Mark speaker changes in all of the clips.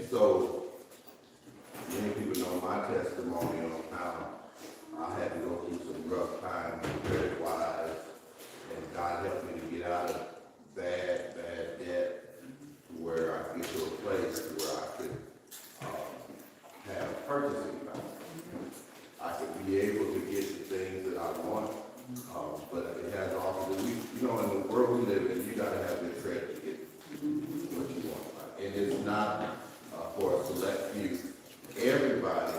Speaker 1: so many people know my testimony on how I had to go through some rough times credit wise, and God helped me to get out of bad debt to where I could get to a place where I could have purchasing power. I could be able to get the things that I want, but it has also to do, you know, in the world we live in, you got to have good credit to get what you want. And it's not for a select few. Everybody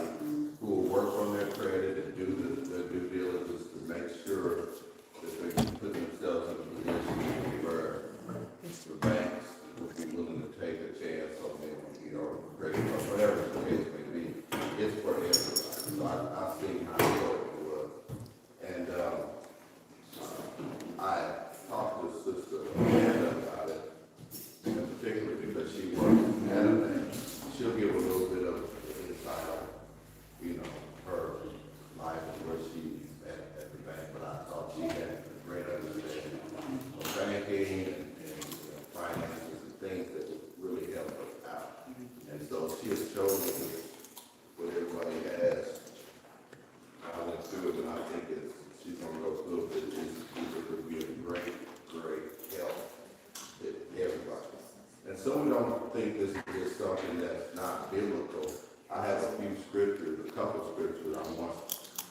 Speaker 1: who will work on their credit and do the due diligence to make sure that they can put themselves in a position where the banks will be willing to take a chance on them, you know, credit or whatever the case may be. It's for everybody. So I've seen how important it was. And I talked to Sister Amanda about it, in particular because she works at a bank. She'll give a little bit of insight on, you know, her life and where she's at the bank. But I thought she had a great understanding of banking and finances and things that would really help us out. And so she has chosen what everybody has. I went through it, and I think she's going to go through it. It would be a great help to everybody. And so we don't think this is something that's not biblical. I have a few scriptures, a couple scriptures I want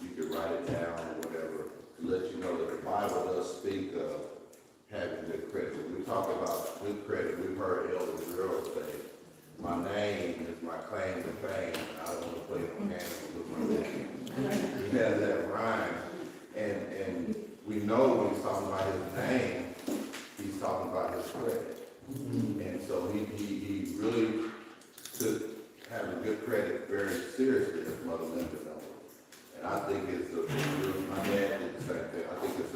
Speaker 1: you can write it down or whatever to let you know that the Bible does speak of having good credit. We talk about good credit. We've heard Elder Gerald say, "My name is my claim to fame. I don't want to play no games with my name." He has that rhyme, and we know when he's talking about his name, he's talking about his credit. And so he really took having good credit very seriously, as Mother Linda knows. And I think it's my dad did the same thing. I think it's a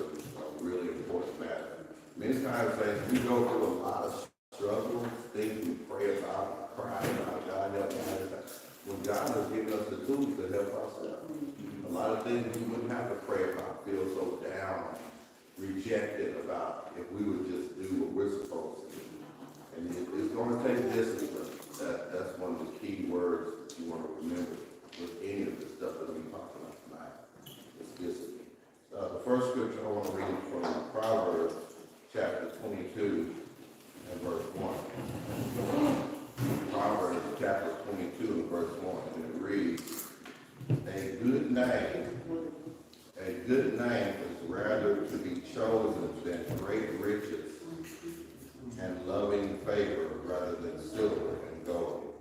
Speaker 1: really important matter. Many times we go through a lot of struggles, things we pray about, cry about, God help us. When God has given us the tools to help ourselves. A lot of things we wouldn't have to pray about, feel so down, rejected about if we would just do what we're supposed to do. And it's going to take discipline. That's one of the key words that you want to remember with any of the stuff that we talk about tonight. It's discipline. The first scripture I want to read from Proverbs chapter 22 and verse 1. Proverbs chapter 22 and verse 1. And it reads, A good name is rather to be chosen than great riches, and loving favor rather than silver and gold.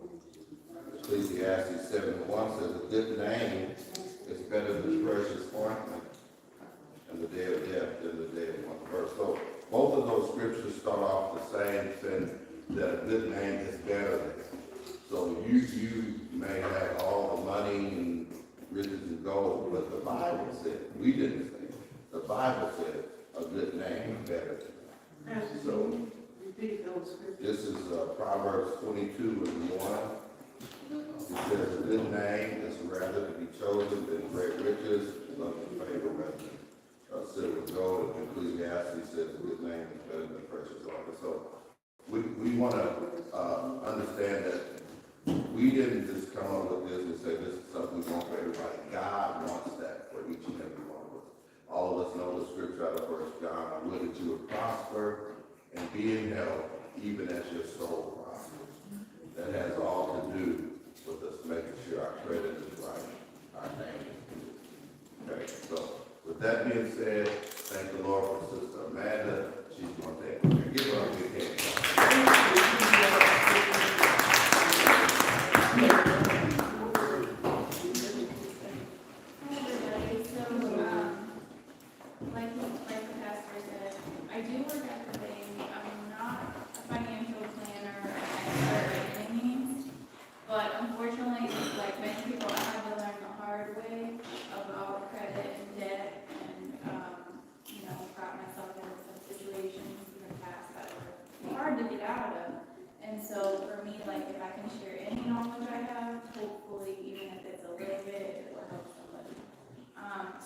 Speaker 1: Ecclesiastes 7:1 says, a good name is better than precious ointment, and the day of death than the day of one birth. So both of those scriptures start off the same, saying that a good name is better than. So you may have all the money and riches and gold, but the Bible said, we didn't say it. The Bible said a good name is better than. So this is Proverbs 22 and 1. It says a good name is rather to be chosen than great riches, love and favor rather than silver and gold. Ecclesiastes says a good name is better than precious oil. So we want to understand that we didn't just come up with this and say this is something we want for everybody. God wants that for each and every one of us. All of us know the scripture out of 1 John. I will that you would prosper and be in health, even as your soul prospers. That has all to do with us making sure our credit is right, our name is good. Okay, so with that being said, thank the Lord for Sister Amanda. She's going to take it. Give her a big hand.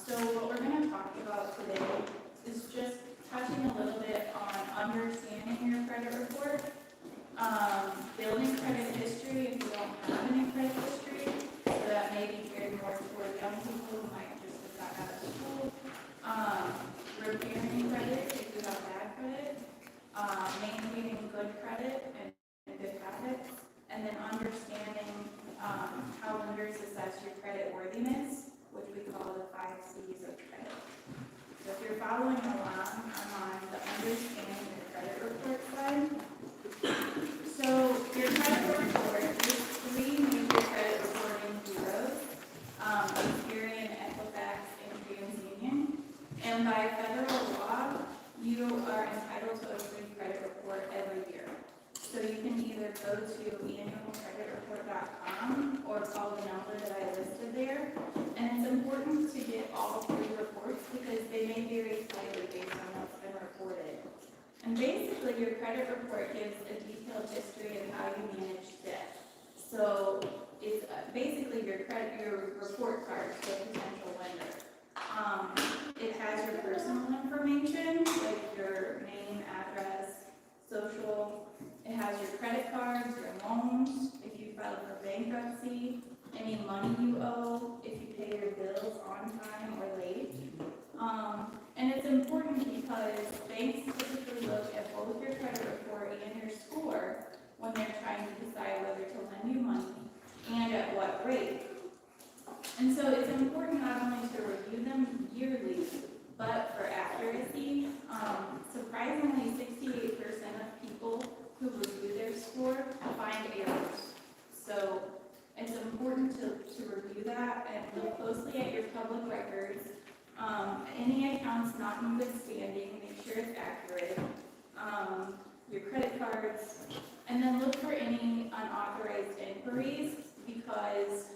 Speaker 2: So what we're going to talk about today is just touching a little bit on understanding your credit report, building credit history if you don't understand your credit report side. So your credit report, there's three major credit reporting bureaus, Experian, Equifax, and TransUnion. And by federal law, you are entitled to a free credit report every year. So you can either go to annualcreditreport.com or call the number that I listed there. And it's important to get all three reports because they may vary slightly based on what's been reported. And basically, your credit report gives a detailed history of how you manage debt. So it's basically your report card to a potential lender. It has your personal information, like your name, address, social. It has your credit cards, your loans, if you filed for bankruptcy, any money you owe, if you pay your bills on time or late. And it's important because banks typically look at both your credit report and your score when they're trying to decide whether to lend you money and at what rate. And so it's important not only to review them yearly, but for accuracy. Surprisingly, 68% of people who review their score find errors. So it's important to review that and look closely at your public records. Any accounts not in good standing, make sure it's accurate. Your credit cards, and then look for any unauthorized inquiries, because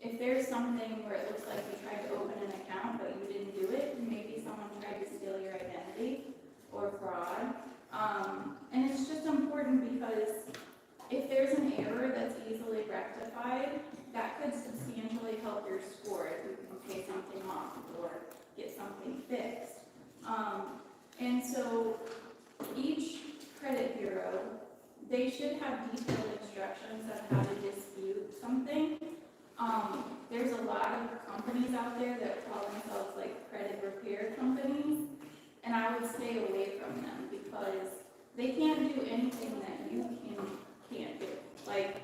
Speaker 2: if there's something where it looks like you tried to open an account but you didn't do it, maybe someone tried to steal your identity or fraud. And it's just important because if there's an error that's easily rectified, that could substantially help your score if you can pay something off or get something fixed. And so each credit bureau, they should have detailed instructions on how to dispute something. There's a lot of companies out there that call themselves like credit repair companies, and I would stay away from them because they can't do anything that you can't do. Like,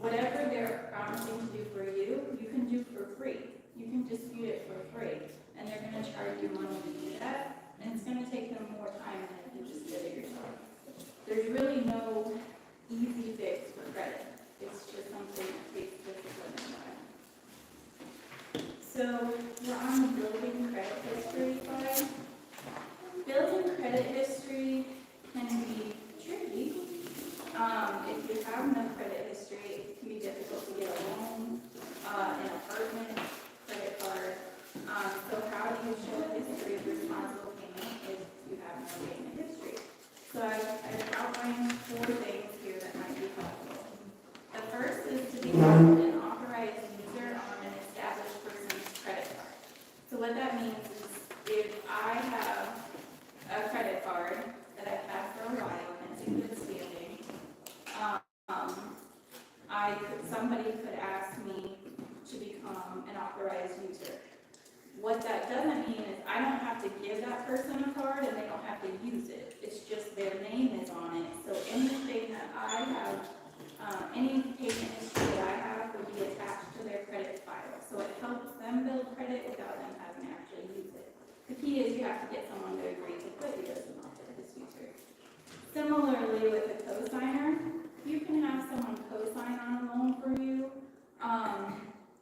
Speaker 2: whatever they're promising to do for you, you can do for free. You can dispute it for free, and they're going to charge you money to do that, and it's going to take them more time than if you just did it yourself. There's really no easy fix for credit. It's just something that takes discipline and time. So we're on the building credit history side. Building credit history can be tricky. If you have no credit history, it can be difficult to get a loan, an apartment, credit card. So how do you show a history of responsible payment if you have no payment history? So I've outlined 4 things here that might be helpful. The first is to become an authorized user on an established person's credit card. So what that means is if I have a credit card that I've had for a while and it's in good standing, somebody could ask me to become an authorized user. What that doesn't mean is I don't have to give that person a card and they don't have to use it. It's just their name is on it. So anything that I have, any payment history I have would be attached to their credit file. So it helps them build credit without them having to actually use it. The key is you have to get someone to agree to put you as an authorized user. Similarly with a cosigner, you can have someone co-sign on a loan for you,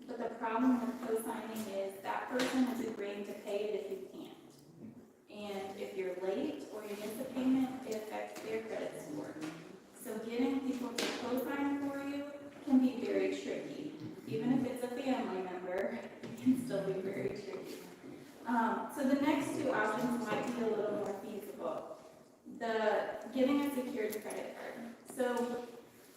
Speaker 2: but the problem with co-signing is that person is agreeing to pay it if you can't. And if you're late or you miss a payment, it affects their credit score. So getting people to co-sign for you can be very tricky. Even if it's a family member, it can still be very tricky. So the next 2 options might be a little more feasible. Getting a secured credit card. So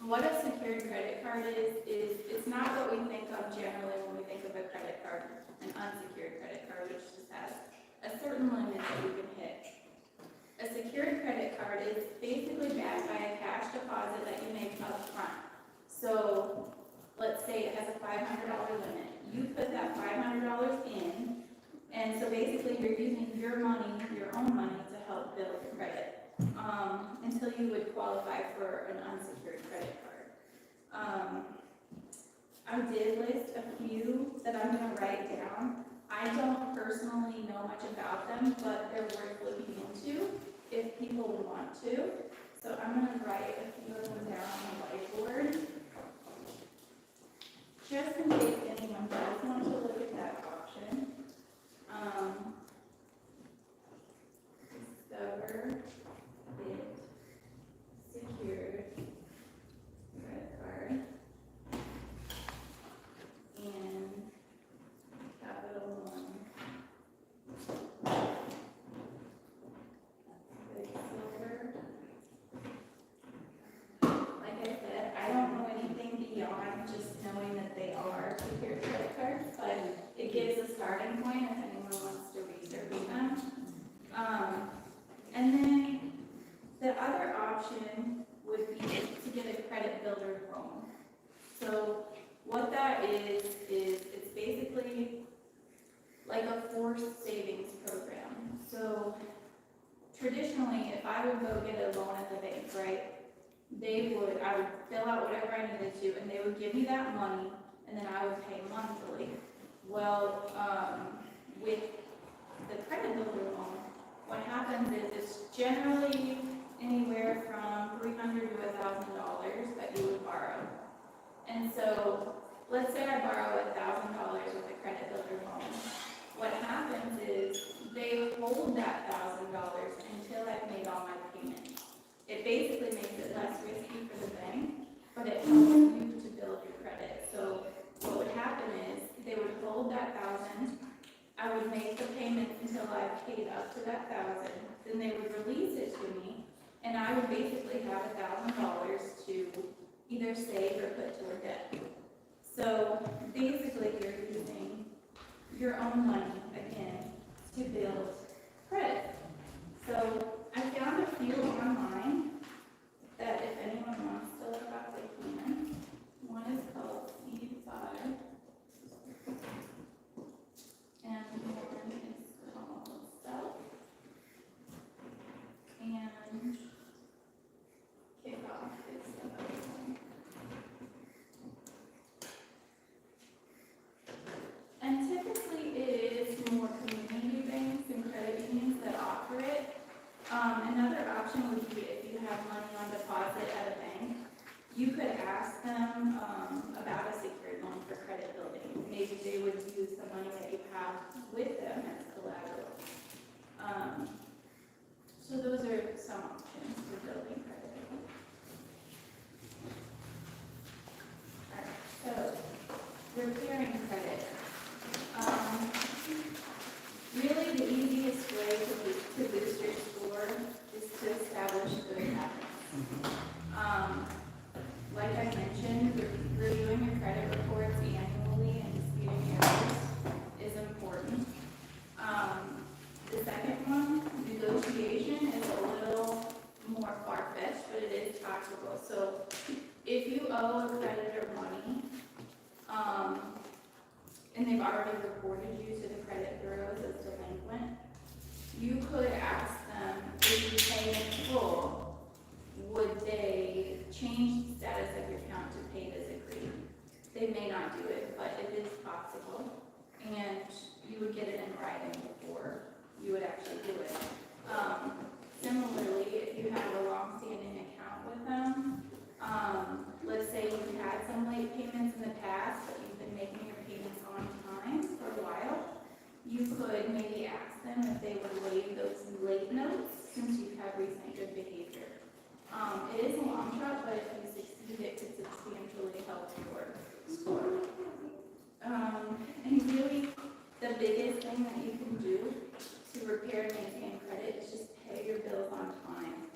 Speaker 2: what a secured credit card is it's not what we think of generally when we think of a credit card, an unsecured credit card, which just has a certain limit that you can hit. A secured credit card is basically backed by a cash deposit that you make up front. So let's say it has a $500 limit. You put that $500 in, and so basically you're using your money, your own money, to help build credit. Until you would qualify for an unsecured credit card. I did list a few that I'm going to write down. I don't personally know much about them, but they're worth looking into if people want to. So I'm gonna write a few of them down on the whiteboard. Just in case anyone does want to look at that option. Discover it secured credit card and Capital One. Big Silver. Like I said, I don't know anything beyond just knowing that they are secured credit cards, but it gives a starting point if anyone wants to research them. And then the other option would be to get a credit builder loan. So what that is it's basically like a forced savings program. So traditionally, if I would go get a loan at the bank, right, I would fill out whatever I needed to, and they would give me that money, and then I would pay monthly. Well, with the credit builder loan, what happens is it's generally anywhere from $300 to $1,000 that you would borrow. And so, let's say I borrow $1,000 with a credit builder loan. What happens is they hold that $1,000 until I've made all my payments. It basically makes it less risky for the bank, but it helps you to build your credit. So what would happen is they would hold that $1,000. I would make the payments until I paid up to that $1,000. Then they would release it to me, and I would basically have $1,000 to either save or put toward debt. So basically, you're using your own money again to build credit. So I found a few online that if anyone wants to look up, they can. One is called C5, and one is called Self, and Kickoff is the other one. And typically it is more community banks and credit unions that offer it. Another option would be if you have money on deposit at a bank, you could ask them about a secured loan for credit building. Maybe they would use the money that you have with them as collateral. So those are some options for building credit. Alright, so repairing credit. Really the easiest way to boost your score is to establish good habits. Like I mentioned, reviewing your credit reports annually and disputing errors is important. The second one, negotiation, is a little more far-fetched, but it is practical. So if you owe a creditor money, and they've already reported you to the credit bureaus as delinquent, you could ask them, if you pay in full, would they change the status of your account to paid as agreed? They may not do it, but it is possible, and you would get it in writing before you would actually do it. Similarly, if you have a long-standing account with them, let's say you've had some late payments in the past, but you've been making your payments on time for a while, you could maybe ask them if they would waive those late notes since you have recent good behavior. It is a long shot, but if you succeed, it could substantially help your score. And really, the biggest thing that you can do to repair and maintain credit is just pay your bills on time.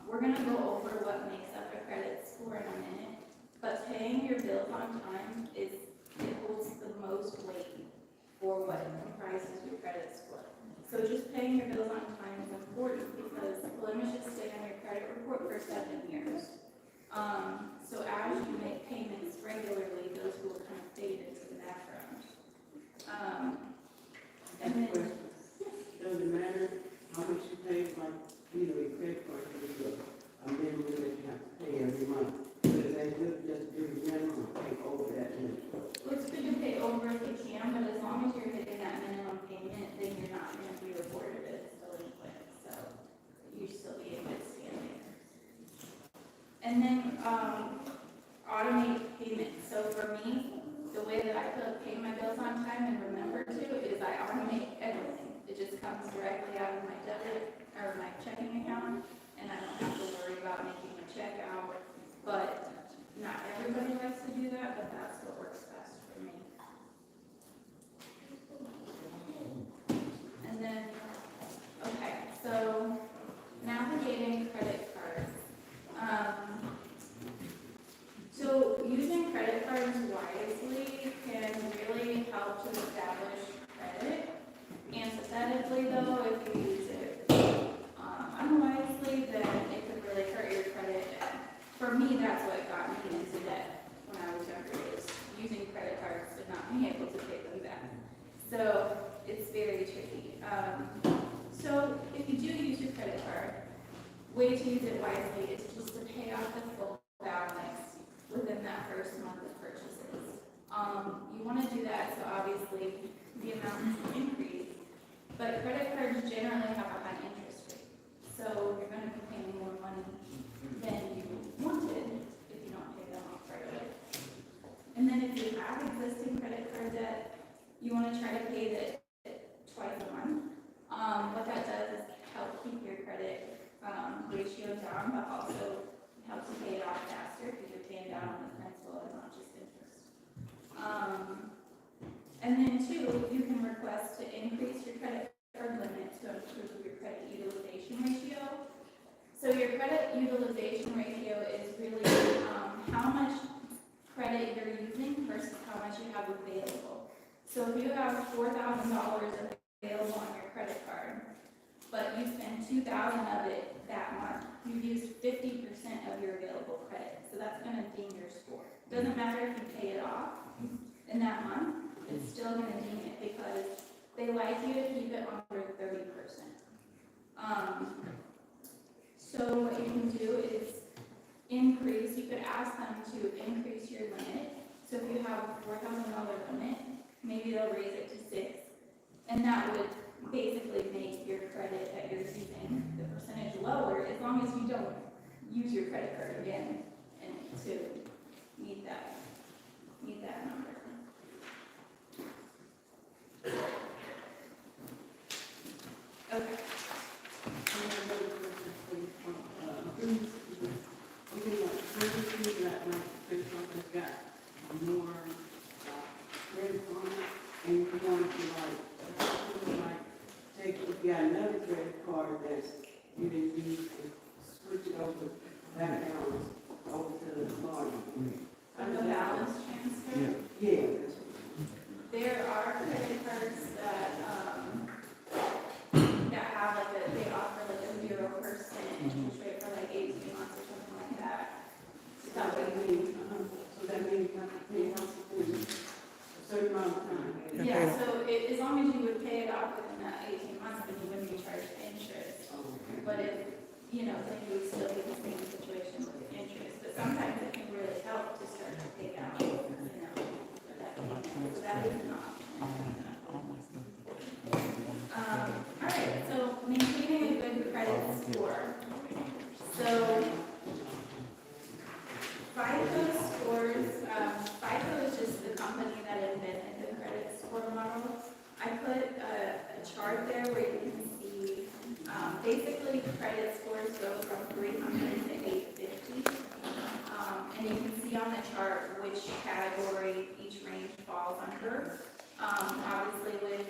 Speaker 2: We're going to go over what makes up a credit score in a minute, but paying your bills on time it holds the most weight for what comprises your credit score. So just paying your bills on time is important because blemishes stay on your credit report for 7 years. So as you make payments regularly, those will kind of fade into the background. And then,
Speaker 3: does it matter how much you pay, like, you know, your credit card is a minimum that you have to pay every month? But is that good just to do the minimum, pay over that minimum?
Speaker 2: well, it's good to pay over if you can, but as long as you're hitting that minimum payment, then you're not going to be reported as delinquent. So you you still be in good standing. And then, automated payments. So for me, the way that I pay my bills on time and remember to is I automate everything. It just comes directly out of my debit or my checking account, and I don't have to worry about making a check out. But not everybody likes to do that, but that's what works best for me. And then, okay, so navigating credit cards. So using credit cards wisely can really help to establish credit. Antithetically though, if you use it unwisely, then it could really hurt your credit. And for me, that's what got me into debt when I was younger, is using credit cards and not being able to pay them back. So it's very tricky. So if you do use your credit card, way to use it wisely is just to pay off the full balance within that first month of purchases. You want to do that so obviously the amounts increase, but credit cards generally have a high interest rate. So you're going to be paying more money than you wanted if you don't pay them off right away. And then if you have existing credit card debt, you want to try to pay that twice a month. What that does is help keep your credit ratio down, but also helps you pay it off faster because you're paying down on the principal and not just interest. And then two, you can request to increase your credit card limit to improve your credit utilization ratio. So your credit utilization ratio is really how much credit you're using versus how much you have available. So if you have $4,000 available on your credit card, but you spend $2,000 of it that month, you've used 50% of your available credit. So that's going to ding your score. Doesn't matter if you pay it off in that month, it's still going to ding it because they like you to keep it under 30%. So what you can do is increase, you could ask them to increase your limit. So if you have a $4,000 limit, maybe they'll raise it to 6, and that would basically make your credit that you're using the percentage lower, as long as you don't use your credit card again and to meet that number. Okay.
Speaker 3: More credit on it, and if you want to take, if you got another credit card that's you didn't use, and switch it over that balance over to the card.
Speaker 2: On the balance transfer?
Speaker 3: Yeah.
Speaker 2: There are credit cards that have they offer like a 0% interest rate for like 18 months or something like that.
Speaker 3: So that means you have to pay it off within a certain amount of time.
Speaker 2: Yeah, so as long as you would pay it off within that 18 months, then you wouldn't be charged interest. But if, then you would still be in the same situation with interest. But sometimes it can really help to start to pay out, for that payment. So that is an option. All right, so maintaining a good credit score. So FICO scores, FICO is just the company that invented the credit score model. I put a chart there where you can see basically credit scores go from 300 to 850. And you can see on the chart which category each range falls under. Obviously with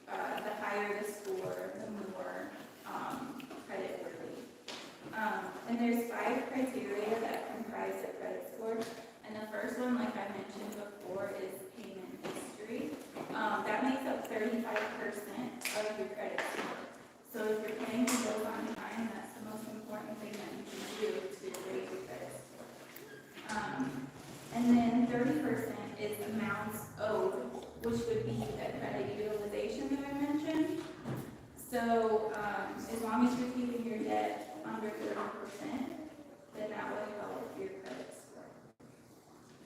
Speaker 2: the higher the score, the more credit worthy. And there's 5 criteria that comprise the credit score. And the first one, like I mentioned before, is payment history. That makes up 35% of your credit score. So if you're paying your bills on time, that's the most important thing that you can do to raise your credit score. And then 30% is amounts owed, which would be the credit utilization that I mentioned. So as long as you're keeping your debt under 30%, then that would help your credit score.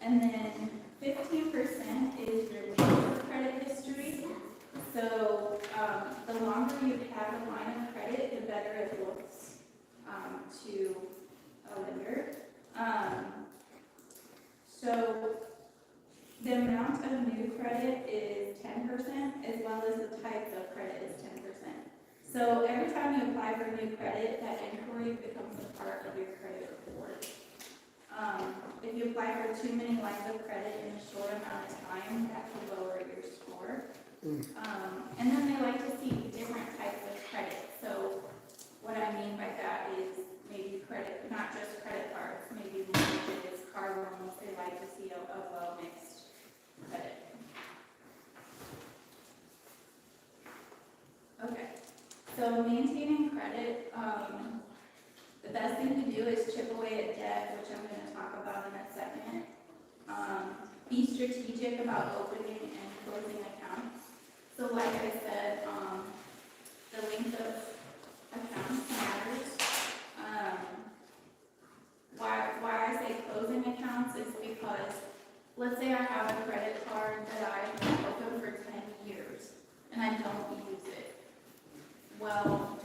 Speaker 2: And then 15% is your length of credit history. So the longer you have a line of credit, the better it looks credit is 10%, as well as the types of credit is 10%. So every time you apply for new credit, that inquiry becomes a part of your credit report. If you apply for too many lines of credit in a short amount of time, that could lower your score. And then they like to see different types of credit. So what I mean by that is maybe credit, not just credit cards, maybe mortgages, car loans. They like to see a well-mixed credit. Okay, so maintaining credit, the best thing to do is chip away at debt, which I'm going to talk about in a second. Be strategic about opening and closing accounts. So like I said, the length of accounts matters. Why I say closing accounts is because, let's say I have a credit card that I've been open for 10 years and I don't use it. Well,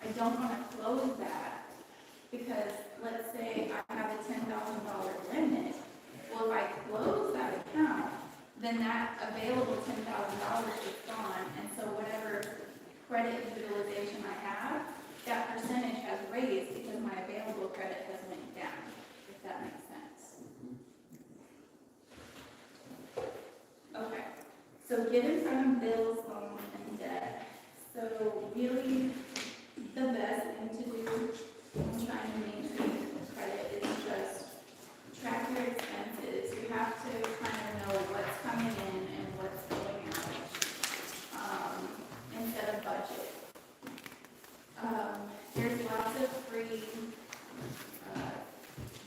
Speaker 2: I don't want to close that because let's say I have a $10,000 limit. Well, if I close that account, then that available $10,000 is gone, and so whatever credit utilization I have, that percentage has raised because my available credit has went down, if that makes sense. Okay, so get in front of bills, loans, and debt. So really, the best thing to do when trying to maintain credit is just track your expenses. You have to kind of know what's coming in and what's going out, instead of budget. There's lots of free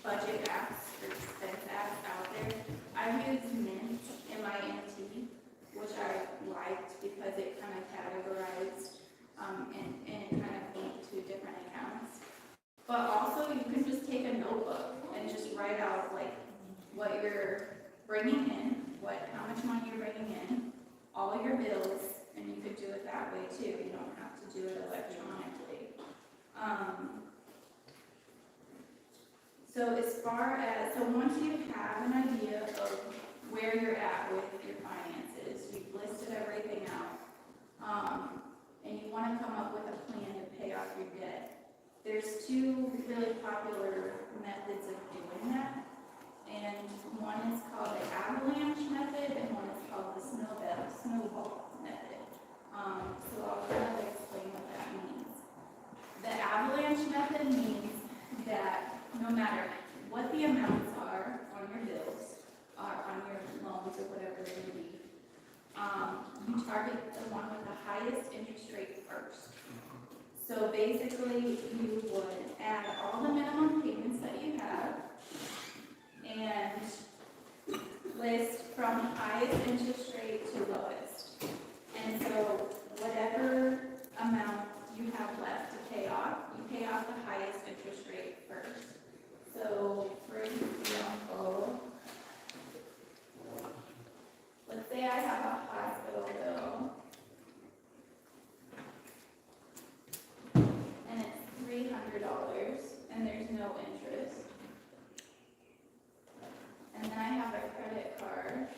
Speaker 2: budget apps or expense apps out there. I've used Mint, M-I-N-T, which I liked because it kind of categorized and it kind of linked to different accounts. But also you can just take a notebook and just write out like what you're bringing in, how much money you're bringing in, all your bills, and you could do it that way too. You don't have to do it electronically. So once you have an idea of where you're at with your finances, you've listed everything out, and you want to come up with a plan to pay off your debt. There's two really popular methods of doing that, and one is called the avalanche method, and one is called the snowball method. So I'll kind of explain what that means. The avalanche method means that no matter what the amounts are on your bills, or on your loans, or whatever it may be, you target the one with the highest interest rate first. So basically, you would add all the minimum payments that you have and list from highest interest rate to lowest. And so whatever amount you have left to pay off, you pay off the highest interest rate first. So for example, let's say I have a hospital bill and it's $300 and there's no interest. And then I have a credit card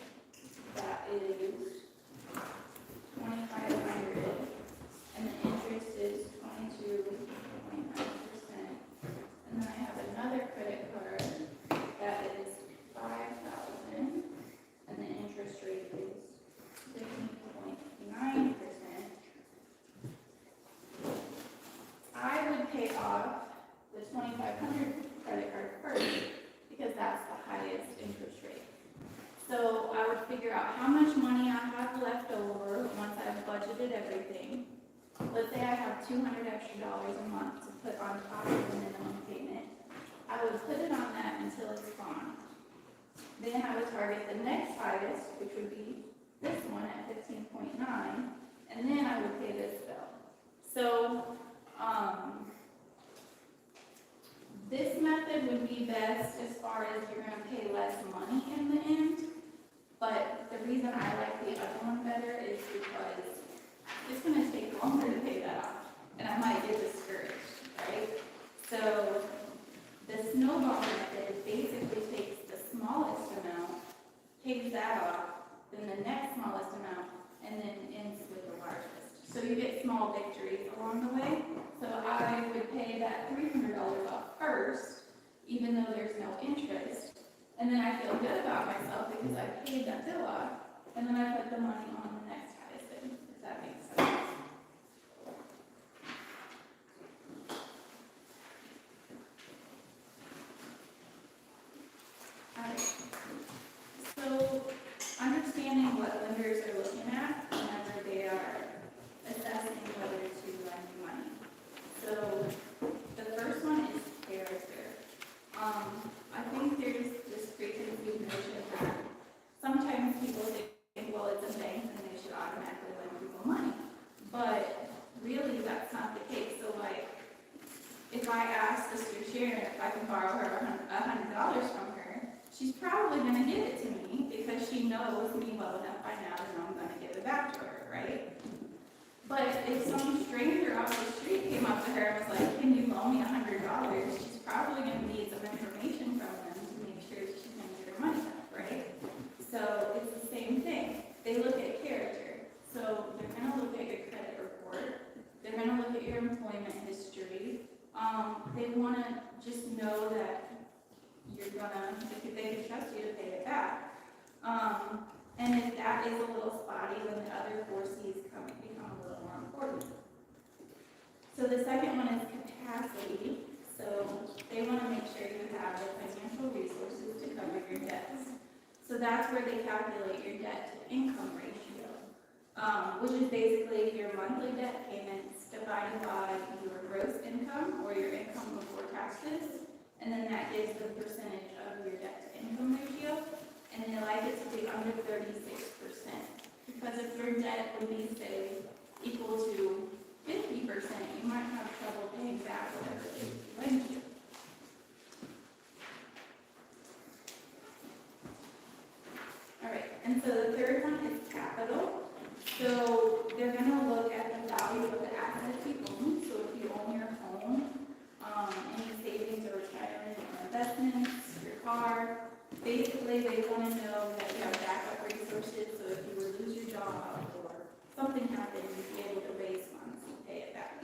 Speaker 2: that is $2,500 and the interest is 22.9%. And then I have another credit card that is $5,000 and the interest rate is 15.9%. I would pay off the $2,500 credit card first because that's the highest interest rate. So I would figure out how much money I have left over once I've budgeted everything. Let's say I have $200 extra a month to put on top of the minimum payment. I would put it on that until it's gone. Then I would target the next highest, which would be this one at 15.9, and then I would pay this bill. So this method would be best as far as you're going to pay less money in the end, but the reason I like the other one better is because it's going to take longer to pay that off, and I might get discouraged, right? So the snowball method basically takes the smallest amount, pays that off, then the next So you get small victories along the way. So I would pay that $300 off first, even though there's no interest. And then I feel good about myself because I paid that bill off. And then I put the money on the next hypothec, if that makes sense. Alright. So understanding what lenders are looking at whenever they are assessing whether to lend you money. So the first one is character. I think there's this preconceived notion that sometimes people think, well, it's a bank and they should automatically lend people money. But really, that's not the case. So, like, if I ask Sister Sharon if I can borrow her $100 from her, she's probably going to give it to me because she knows me well enough by now to know I'm going to give it back to her, right? But if some stranger off the street came up to her and was like, can you loan me $100? She's probably going to need some information from them to make sure she can get her money back, right? So it's the same thing. They look at character. So they're going to look at your credit report. They're going to look at your employment history. They want to just know that you're going to, they can trust you to pay it back. And if that is a little spotty, then the other 4 C's become a little more important. So the second one is capacity. So they want to make sure you have the financial resources to cover your debts. So that's where they calculate your debt to income ratio, which is basically your monthly debt payments divided by your gross income or your income before taxes. And then that gives the percentage of your debt to income ratio. And they like it to be under 36%. Because if your debt would be, say, equal to 50%, you might have trouble paying back whatever they lend you. All right, and so the third one is capital. So they're going to look at the value of the assets you own. So if you own your home, any savings or retirement or investments, your car. Basically, they want to know that you have backup resources, so if you were to lose your job or something happened, you'd be able to raise funds and pay it back.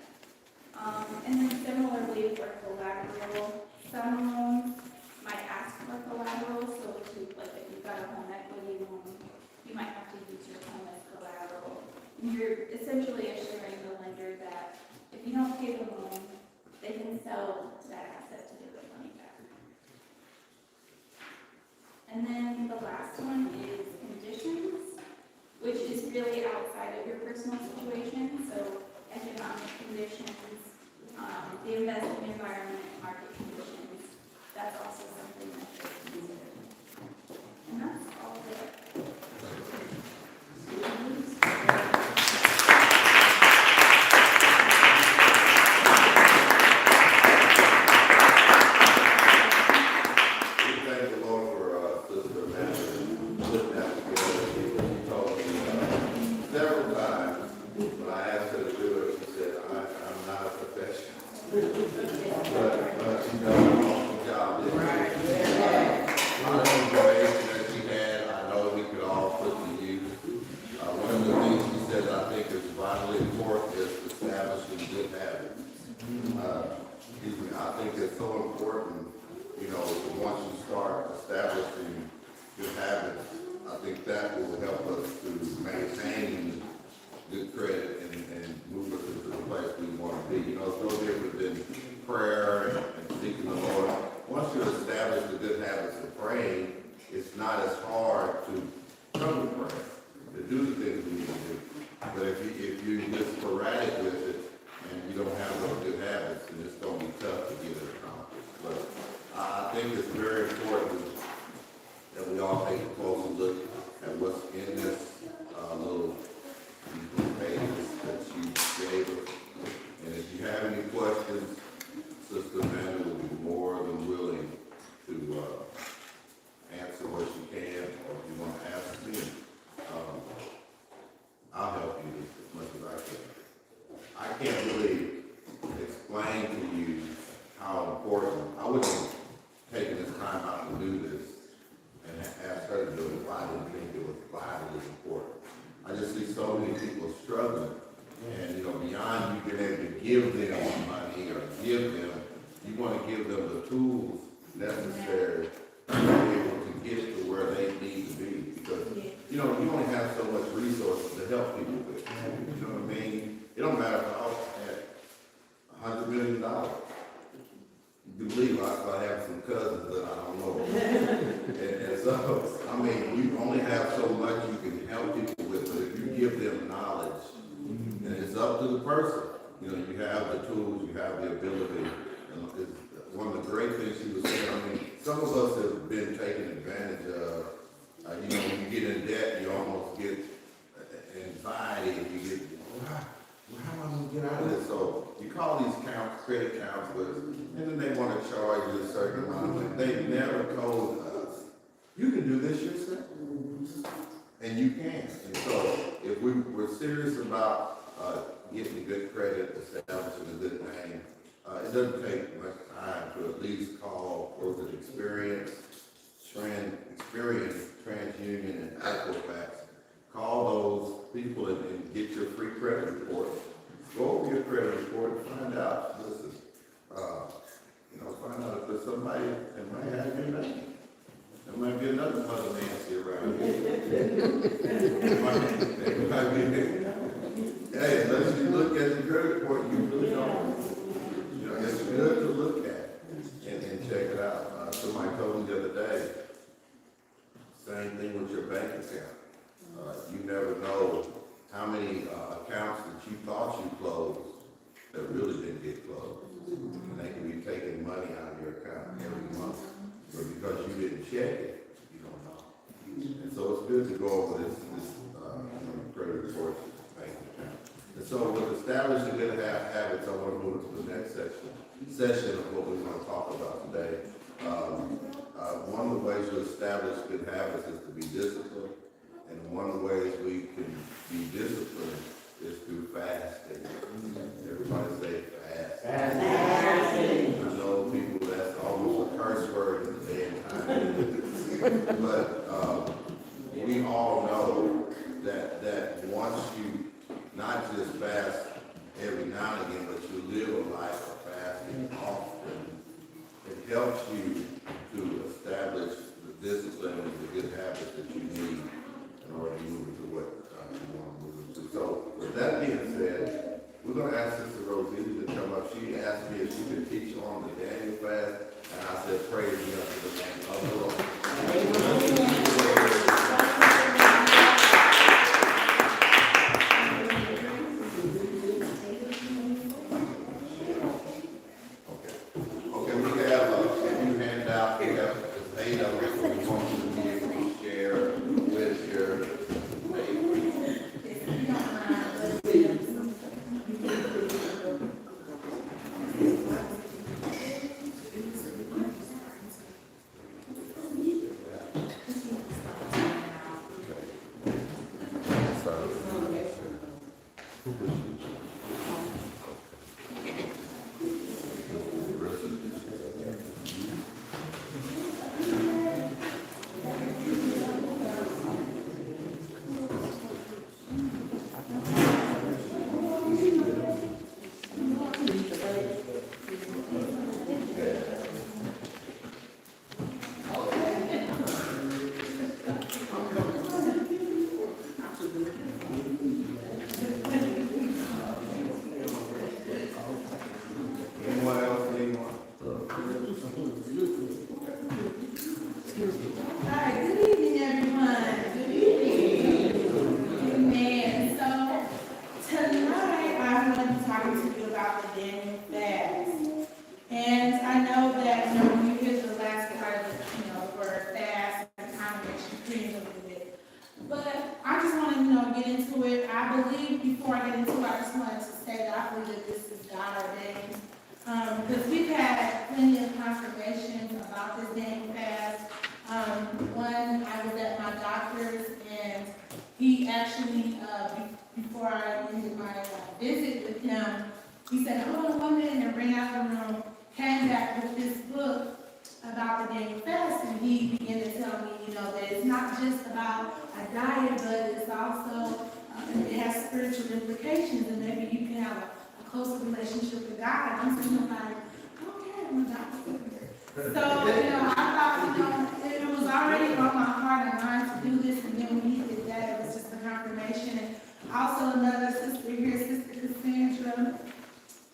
Speaker 2: And then similarly for collateral, some loans might ask for collateral, so like if you've got a home equity loan, you might have to use your home as collateral. And you're essentially assuring the lender that if you don't pay the loan, they can sell that asset to get the money back. And then the last one is conditions, which is really outside of your personal situation. So economic conditions, the investment environment, market conditions, that's also something that they're considering. And that's all there.
Speaker 1: I just see so many people struggling, and want to give them the tools necessary to be able to get to where they need to be. Because, you know, you only have so much resources to help people with. You know what I mean? It don't matter if I had $100 million. You believe I have some cousins that I don't know. and so, I mean, you only have so much you can help people with, but if you give them knowledge, and it's up to the person. You know, you have the tools, you have the ability, and it's one of the great things she was saying. I mean, some of us have been taken advantage of. You know, when you get in debt, you almost get anxiety, and you get, well, how am I going to get out of this? So you call these credit counselors, and then they want to charge you a certain amount, but they never told us, you can do this yourself, and you can. And so if we're serious about getting good credit, establishing a good name, it doesn't take much time to at least call for the Experience, TransUnion, and Equifax. Call those people and get your free credit report. Go over your credit report and find out, listen, find out if there's somebody that might have your name. There might be another Mother Nancy around here. There might be. Hey, unless you look at the credit report, you really don't. You know, it's good to look at and check it out. Somebody told me the other day, same thing with your bank account. You never know how many accounts that you thought you closed that really didn't get closed. And they can be taking money out of your account every month. But because you didn't check it, you don't know. And so it's good to go over this credit report bank account. And so with establishing good habits, I want to move to the next session of what we want to talk about today. One of the ways to establish good habits is to be disciplined. And one of the ways we can be disciplined is through fasting. Everybody say fast. Fasting. I know people, that's almost a curse word in the day and time. But we all know that once you not just fast every now and again, but you live a life of fasting often, it helps you to establish the discipline and the good habits that you need in order to move into what you want to move into. So with that being said, we're going to ask Sister Rosita to come up. She asked me if she could teach on the Daniel fast, and I said, praise be unto the name of the Lord. Okay, we have a few handouts. We have 8 of them, so we want you to be able to share with your neighbors. Anyone else need one?
Speaker 2: Hi, good evening, everyone. Good evening. Amen. So tonight I'm going to be talking to you about the Daniel fast. And I know that when you hear the last part of it, for fast, it kind of makes you cringe a little bit. But I just want to, get into it. I believe before I get into it, I just wanted to say that I believe that this is God ordained. Because we've had plenty of confirmations about this Daniel fast. One, I was at my doctor's, and he actually, before I ended my visit with him, he said, hold on 1 minute, and ran out of the room, came back with this book about the Daniel fast, and he began to tell me, that it's not just about a diet, but it's also, it has spiritual implications, and maybe you can have a closer relationship with God. I'm saying, like, okay,
Speaker 4: my God. So, I thought, it was already on my heart and mind to do this, and then when he did that, it was just a confirmation. And also another sister here, Sister Cassandra,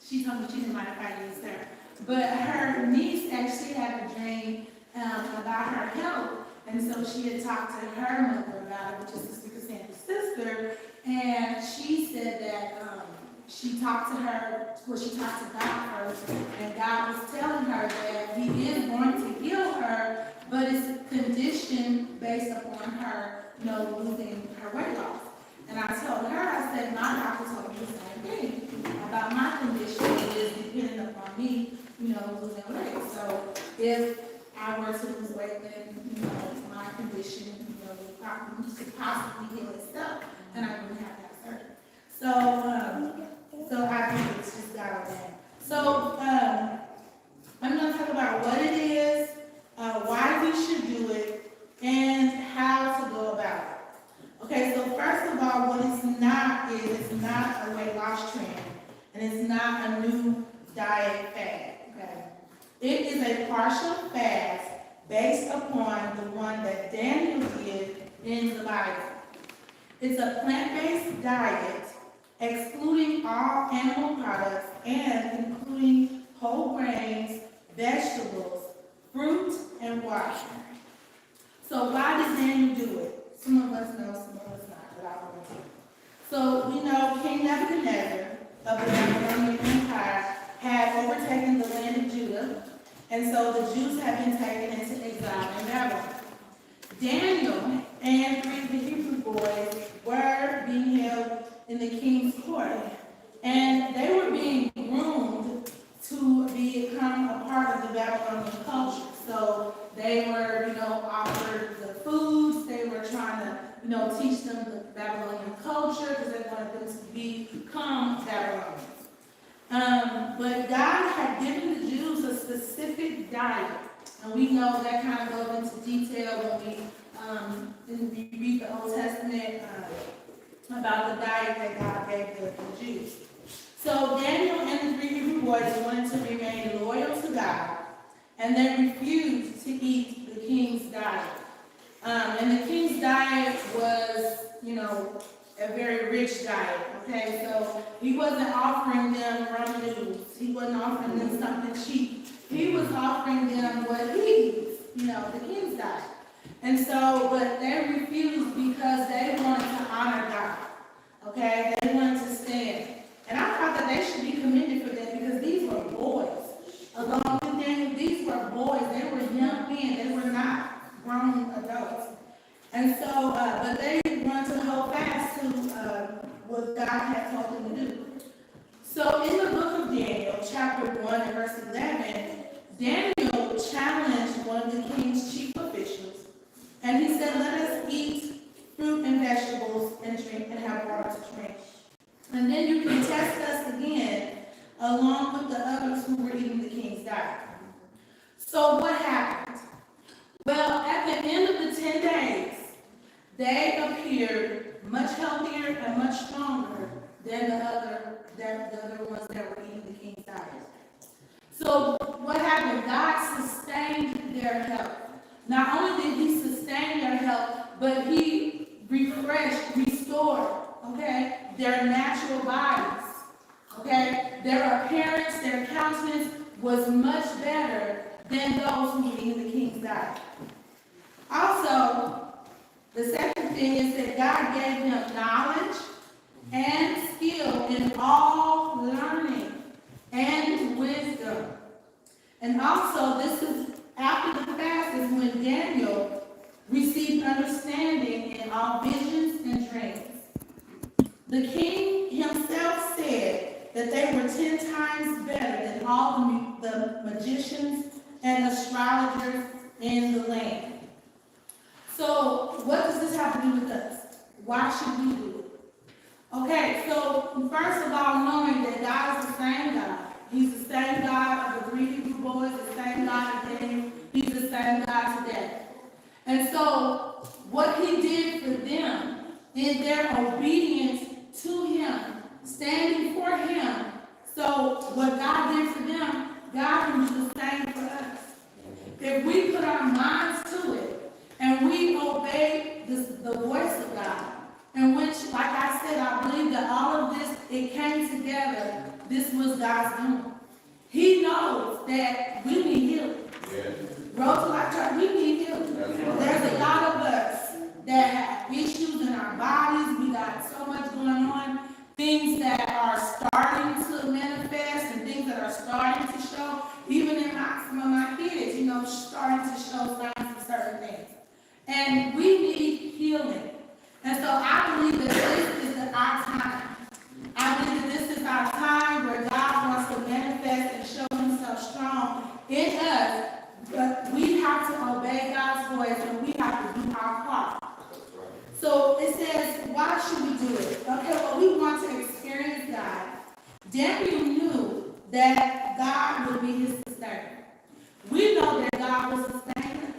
Speaker 4: she told me she didn't mind if I used her. But her niece actually had a dream about her health, and so she had talked to her mother about it, which is Sister Cassandra's sister, and she said that she talked to God first, and God was telling her that He is going to heal her, but it's a condition based upon her, losing her weight loss. And I told her, I said, my doctor told me the same thing about my condition. It is dependent upon me, losing weight. So if I were to lose weight, then, my condition, would possibly heal itself, and I wouldn't have to have surgery. So I think it's just God ordained. So I'm going to talk about what it is, why we should do it, and how to go about it. Okay, so first of all, what it's not is it's not a weight loss trend, and it's not a new diet fad. Okay, it is a partial fast based upon the one that Daniel did in the Bible. It's a plant-based diet excluding all animal products and including whole grains, vegetables, fruit, and water. So why did Daniel do it? Some of us know, some of us not, but I want to. So we know King Nebuchadnezzar of the Babylonian Empire had overtaken the land of Judah, and so the Jews had been taken into exile in Babylon. Daniel and 3 of the Hebrew boys were being held in the king's court, and they were being groomed to become a part of the Babylonian culture. So they were, offered the foods, they were trying to, teach them the Babylonian culture because they wanted them to become Babylonians. But God had given the Jews a specific diet, and we know that kind of goes into detail when we read the Old Testament about the diet that God gave the Jews. So Daniel and the 3 Hebrew boys wanted to remain loyal to God, and they refused to eat the king's diet. And the king's diet was, a very rich diet, okay? So he wasn't offering them ramen noodles. He wasn't offering them something cheap. He was offering them what he eats, the king's diet. And so, but they refused because they wanted to honor God, okay? They wanted to stand. And I thought that they should be commended for that because these were boys. Along with Daniel, these were boys. They were young men. They were not grown adults. And so, but they wanted to hold fast to what God had told them to do. So in the book of Daniel, chapter 1 and verse 11, Daniel challenged one of the king's chief officials, and he said, let us eat fruit and vegetables and drink and have water to drink. And then you can test us again, along with the others who were eating the king's diet. So what happened? Well, at the end of the 10 days, they appeared much healthier and much stronger than the other ones that were eating the king's diet. So what happened? God sustained their health. Not only did He sustain their health, but He refreshed, restored, okay, their natural bodies, okay? Their appearance, their countenance was much better than those who were eating the king's diet. Also, the second thing is that God gave them knowledge and skill in all learning and wisdom. And also, this is after the fast is when Daniel received understanding in all visions and dreams. The king himself said that they were 10 times better than all the magicians and astrologers in the land. So what does this have to do with us? Why should we do it? Okay, so first of all, knowing that God is the same God. He's the same God of the 3 Hebrew boys, the same God of Daniel. He's the same God today. And so what He did for them in their obedience to Him, standing for Him. So what God did for them, God can do the same for us. If we put our minds to it and we obey the voice of God, in which, like I said, I believe that all of this, it came together. This was God's doing. He knows that we need healing.
Speaker 1: Yes.
Speaker 4: Rose Life Church, we need healing.
Speaker 1: That's right.
Speaker 4: There's a lot of us that have issues in our bodies. We got so much going on. Things that are starting to manifest and things that are starting to show. Even in some of my kids, starting to show signs of certain things. And we need healing. And so I believe that this is our time. I believe that this is our time where God wants to manifest and show himself strong in us. But we have to obey God's voice and we have to do our part. So it says, why should we do it? Okay, well, we want to experience God. Daniel knew that God would be his sustainer. We know that God will sustain us.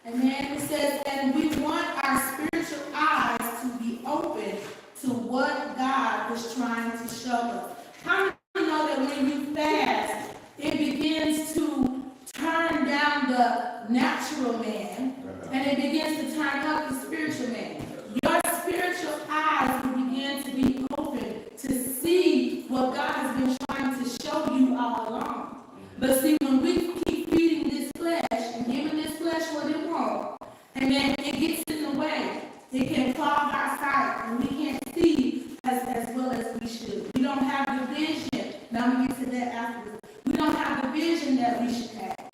Speaker 4: And then it says, and we want our spiritual eyes to be open to what God is trying to show us. How many know that when you fast, it begins to turn down the natural man, and it begins to turn up the spiritual man. Your spiritual eyes will begin to be open to see what God has been trying to show you all along. But see, when we keep feeding this flesh and giving this flesh what it wants, and then it gets in the way, it can clog our sight, and we can't see as well as we should. We don't have the vision. Now I'm going to get to that afterwards. We don't have the vision that we should have.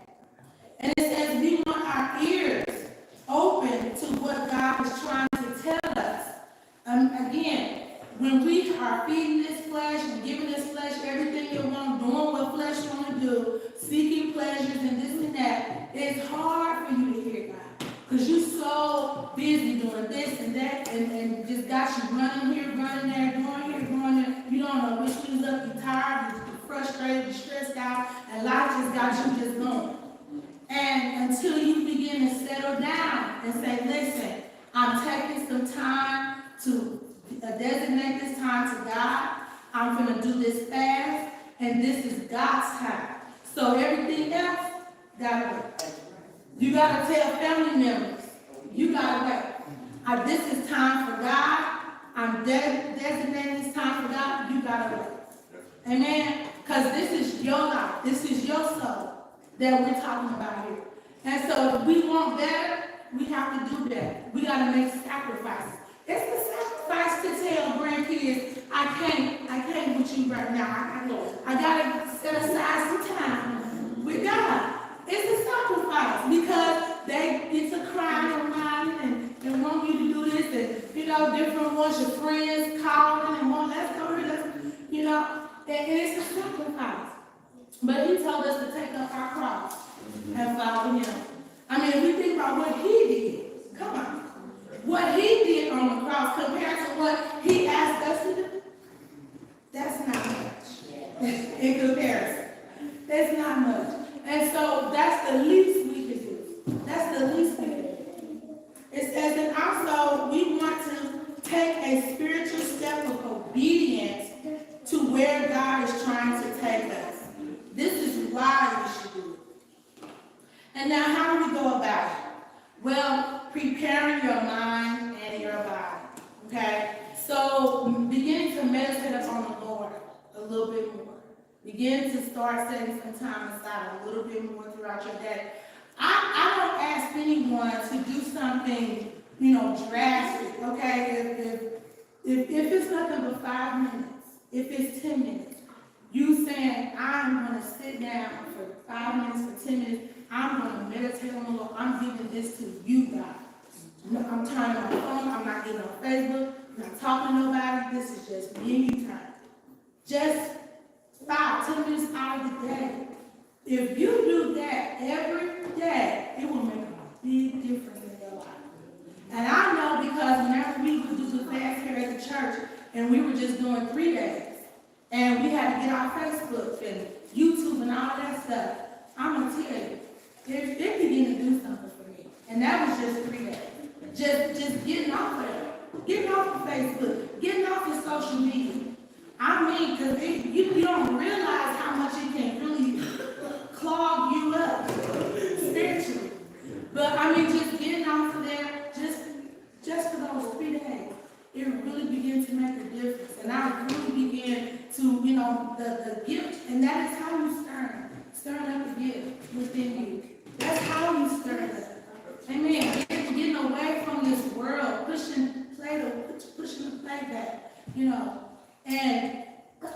Speaker 4: And it says we want our ears open to what God is trying to tell us. Again, when we are feeding this flesh and giving this flesh everything it wants, doing what flesh want to do, seeking pleasures and this and that, it's hard for you to hear God. Because you're so busy doing this and that and just got you running here, running there, going here, going there. You don't know which one's up, you're tired, you're frustrated, you're stressed out, and life just got you just going. And until you begin to settle down and say, listen, I'm taking some time to designate this time to God. I'm going to do this fast, and this is God's time. So everything else, gotta wait. You gotta tell family members, you gotta wait. This is time for God. I'm designating this time for God. You gotta wait. Amen? Because this is your life. This is your soul that we're talking about here. And so if we want better, we have to do better. We got to make sacrifices. It's a sacrifice to tell grandkids, I can't with you right now. I got to set aside some time with God. It's a sacrifice because they get to crying and whining and want you to do this and, different ones, your friends calling and want, let's go here, and it's a sacrifice. But he told us to take up our cross and follow him. I mean, if we think about what he did, come on. What he did on the cross compared to what he asked us to do, that's not much in comparison. That's not much. And so that's the least we can do. That's the least we can do. It says that also we want to take a spiritual step of obedience to where God is trying to take us. This is why we should do it. And now how do we go about it? Well, preparing your mind and your body. Okay? So beginning to meditate upon the Lord a little bit more. Begin to start setting some time aside a little bit more throughout your day. I don't ask anyone to do something, drastic, okay? If it's nothing but 5 minutes, if it's 10 minutes, you saying, I'm going to sit down for 5 minutes, for 10 minutes, I'm going to meditate on the Lord. I'm giving this to you, God. I'm turning my phone, I'm not getting on Facebook, I'm not talking to nobody. This is just me and you time. Just 5-10 minutes out of the day. If you do that every day, it will make a big difference in your life. And I know because whenever we would do the fast here at the church, and we were just doing 3 days, and we had to get our Facebook and YouTube and all that stuff, I'm going to tell you, it began to do something for me. And that was just 3 days. Just getting off of it. Getting off of Facebook. Getting off of social media. I mean, because you don't realize how much it can really clog you up spiritually. But I mean, just getting off of there, just for those 3 days, it really began to make a difference. And I really began to, you know, the gift, and that is how you stir up the gift within you. That's how you stir it up. Amen. Getting away from this world, pushing the play back, you know, and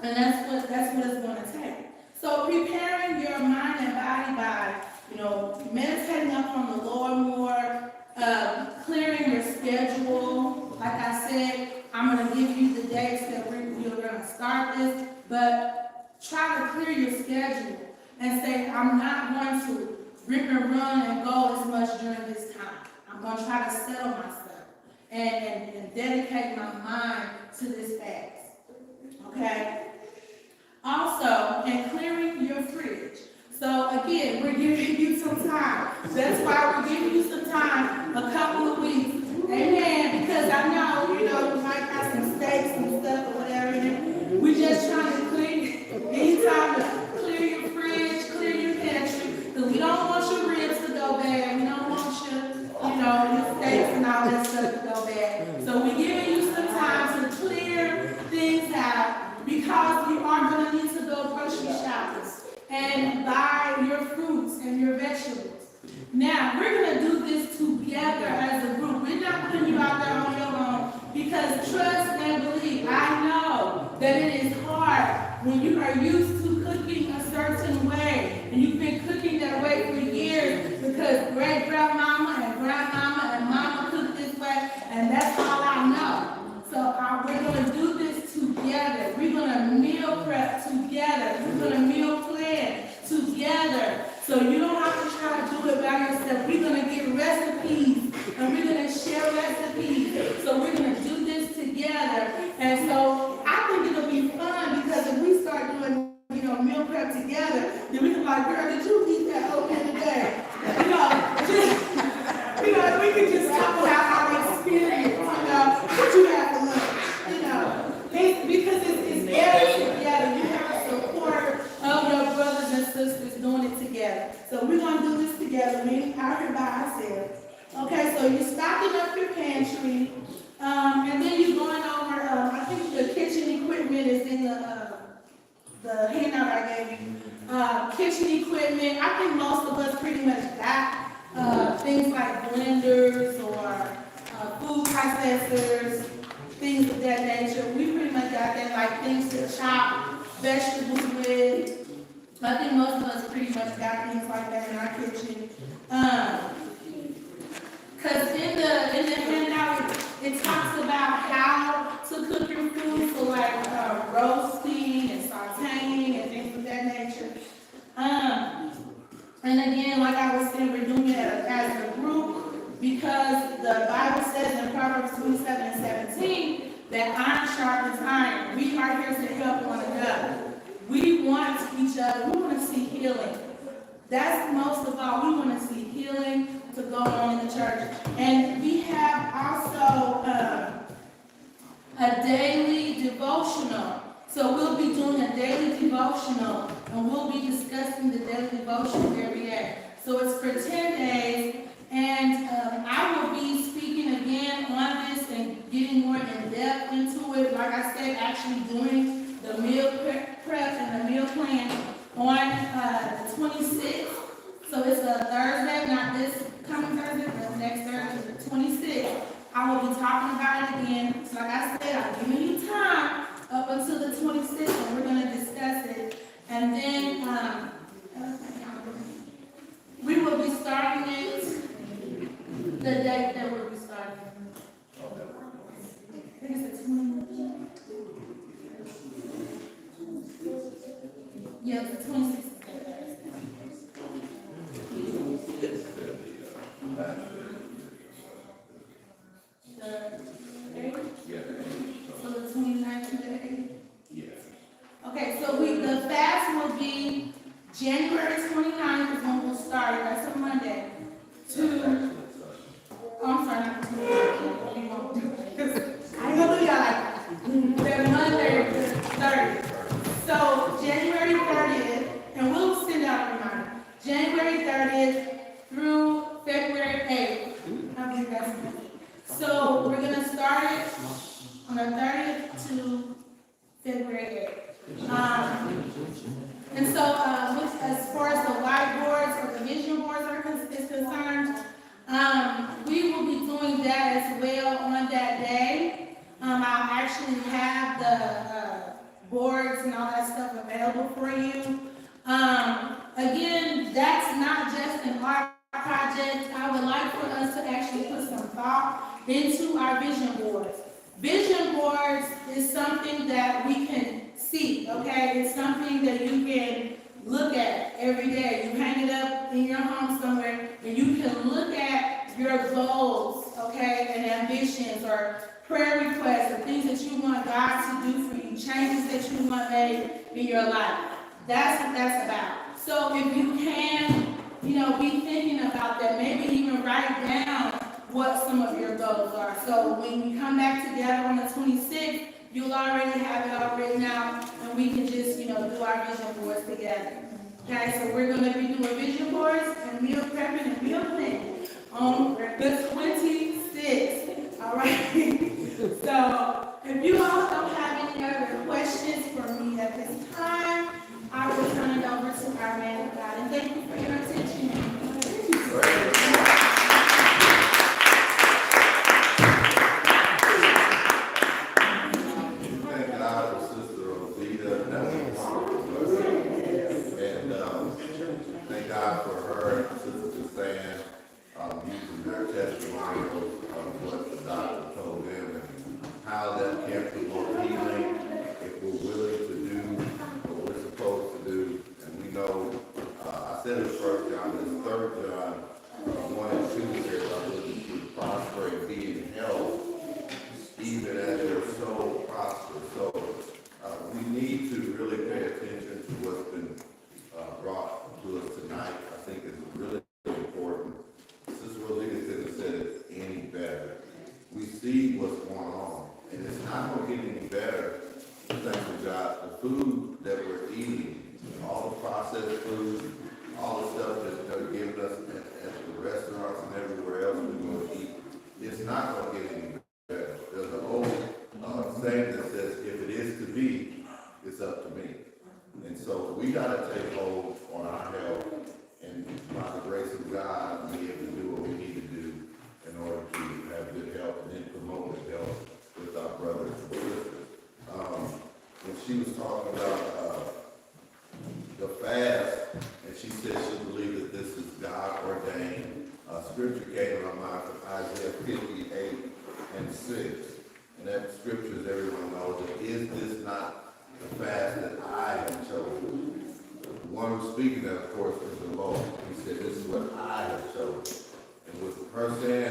Speaker 4: that's what it's going to take. So preparing your mind and body by, you know, meditating upon the Lord more, clearing your schedule. Like I said, I'm going to give you the dates that we're going to start this, but try to clear your schedule and say, I'm not going to rip and run and go as much during this time. I'm going to try to settle myself and dedicate my mind to this fast. Okay? Also, and clearing your fridge. So again, we're giving you some time. That's why we're giving you some time, a couple of weeks. Amen. Because I know, you know, you might have some steaks and stuff or whatever. And we're just trying to anytime to clear your fridge, clear your pantry. Because we don't want your ribs to go bad. We don't want your, you know, your steaks and all that stuff to go bad. So we're giving you some time to clear things out because you are going to need to go grocery shopping and buy your fruits and your vegetables. Now, we're going to do this together as a group. We're not putting you out there on your own because trust and believe, I know that it is hard when you are used to cooking a certain way and you've been cooking that way for years because great-grandmama and grandmama and mama cooked this way, and that's all I know. So we're going to do this together. We're going to meal prep together. We're going to meal plan together. So you don't have to try to do it by yourself. We're going to get recipes and we're going to share recipes. So we're going to do this together. And so I think it'll be fun because if we start doing, you know, meal prep together, then we can be like, girl, did you eat that oatmeal today? You know, we can just talk about our experience, you know, what you have to learn, you know. Because it's better together. You have the support of your brothers and sisters doing it together. So we're going to do this together. We ain't out here by ourselves. Okay, so you're stocking up your pantry. And then you're going over, I think the kitchen equipment is in the handout I gave you. Kitchen equipment, I think most of us pretty much got things like blenders or food processors, things of that nature. We pretty much got that, like things to chop vegetables with. I think most of us pretty much got things like that in our kitchen. Because in the handout, it talks about how to cook your food, so like roasting and sauteing and things of that nature. And again, like I was saying, we're doing it as a group because the Bible says in Proverbs 27:17 that iron sharpens iron. We are here to help one another. We want each other. We want to see healing. That's most of all. We want to see healing to go on in the church. And we have also a daily devotional. So we'll be doing a daily devotional, and we'll be discussing the daily devotional every day. So it's for 10 days, and I will be speaking again on this and getting more in depth into it. Like I said, actually doing the meal prep and the meal plan on the 26th. So it's a Thursday, not this coming Thursday, but next Thursday, the 26th. I will be talking about it again. So like I said, I'm giving you time up until the 26th, and we're going to discuss it. And then we will be starting it the date that we'll be starting. I think it's the 20th. Yeah, the 26th. So the 29th to the 8th?
Speaker 1: Yeah.
Speaker 4: Okay, so the fast will be January 29th is when we'll start. That's a Monday. I'm So we're gonna start it on the 30th to February 8th. And so, as far as the whiteboards or the vision boards is concerned, we will be doing that as well on that day. I'll actually have the boards and all that stuff available for you. Again, that's not just an art project. I would like for us to actually put some thought into our vision boards. Vision boards is something that we can see, okay? It's something that you can look at every day. You hang it up in your home somewhere, and you can look at your goals, okay, and ambitions or prayer requests or things that you want God to do for you, changes that you want made in your life. That's what that's about. So if you can, be thinking about that, maybe even write down what some of your goals are. So when we come back together on the 26th, you'll already have it all written out, and we can just, do our vision boards together. Okay, so we're going to be doing vision boards and meal prepping and meal planning on the 26th. All right. So if you all don't have any other questions for me at this time, I will turn it over to our man of God. And thank you for your attention.
Speaker 1: Thank God for Sister Rosita. That was wonderful. And thank God for her, Sister Suzanne, using their testimony of what the doctor told them and how that can promote healing if we're willing to do what we're supposed to do. And we know, I said it first John, this 3 John 1 and 2 says, I'm looking to prosper and be in health, even as your soul prospers. So we need to really pay attention to what's been brought to us tonight. I think it's really important. Sister Rosita didn't say it any better. We see what's going on, and it's not going to get any better. Thank you, God. The food that we're eating, all the processed food, all the stuff that they're giving us at the restaurants and everywhere else we go to eat, it's not going to get any better. There's an old saying that says, if it is to be, it's up to me. And so we got to take hold on our health and by the grace of God, be able to do what we need to do in order to have good health and then promote good health with our brothers and sisters. When she was talking about the fast, and she said she believed that this is God ordained, scripture came to my mind from Isaiah 58 and 6. And that scripture, as everyone knows, is this not the fast that I have chosen? The one who's speaking that, of course, is the Lord. He said, this is what I have chosen. And with her saying